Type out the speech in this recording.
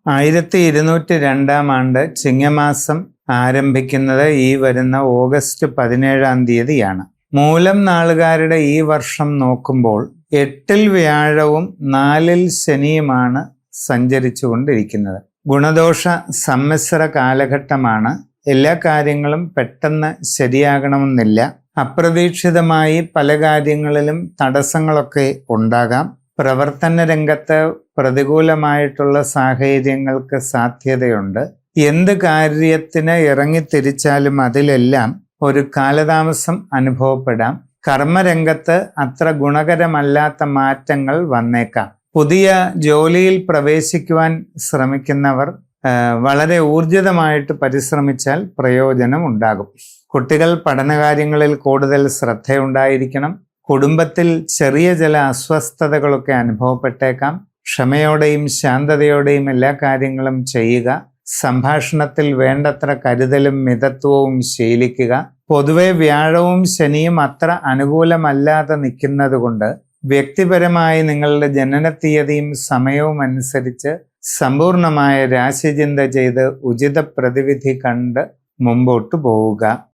1202 ചിങ്ങമാസം ആരംഭിക്കുന്നത് ഈ വരുന്ന ഓഗസ്റ്റ് 17 മൂലം നാളുകാരുടെ ഈ വർഷം നോക്കുമ്പോൾ 8-ൽ വ്യാഴവും 4-ൽ ശനിയുമാണ് സഞ്ചരിച്ചു കൊണ്ടിരിക്കുന്നത്. ഗുണദോഷ സമ്മിശ്ര കാലഘട്ടമാണ്. എല്ലാ കാര്യങ്ങളും പെട്ടെന്ന് ശരിയാകണമെന്നില്ല. അപ്രതീക്ഷിതമായി പല കാര്യങ്ങളിലും തടസ്സങ്ങളൊക്കെ ഉണ്ടാകാം. പ്രവർത്തന രംഗത്ത് പ്രതികൂലമായിട്ടുള്ള സാഹചര്യങ്ങൾക്ക് സാധ്യതയുണ്ട്. എന്ത് കാര്യത്തിന് ഇറങ്ങിത്തിരിച്ചാലും അതിലെല്ലാം ഒരു കാലതാമസം അനുഭവപ്പെടാം. കർമ്മരംഗത്ത് അത്ര ഗുണകരമല്ലാത്ത മാറ്റങ്ങൾ വന്നേക്കാം. പുതിയ ജോലിയിൽ പ്രവേശിക്കുവാൻ ശ്രമിക്കുന്നവർ വളരെ ഊർജിതമായിട്ട് പരിശ്രമിച്ചാൽ പ്രയോജനം ഉണ്ടാകും. കുട്ടികൾ പഠനകാര്യങ്ങളിൽ കൂടുതൽ ശ്രദ്ധയുണ്ടായിരിക്കണം. കുടുംബത്തിൽ ചെറിയ ചില അസ്വസ്ഥതകളൊക്കെ അനുഭവപ്പെട്ടേക്കാം. ക്ഷമയോടെയും ശാന്തതയോടെയും എല്ലാ കാര്യങ്ങളും ചെയ്യുക. സംഭാഷണത്തിൽ വേണ്ടത്ര കരുതലും മിതത്വവും ശീലിക്കുക. പൊതുവെ വ്യാഴവും ശനിയും അത്ര അനുകൂലമല്ലാതെ നിൽക്കുന്നത് കൊണ്ട് വ്യക്തിപരമായി നിങ്ങളുടെ ജനനത്തീയതിയും സമയവും അനുസരിച്ച് സമ്പൂർണമായ രാശിചിന്ത ചെയ്ത് ഉചിത പ്രതിവിധി കണ്ട് മുമ്പോട്ട് പോവുക.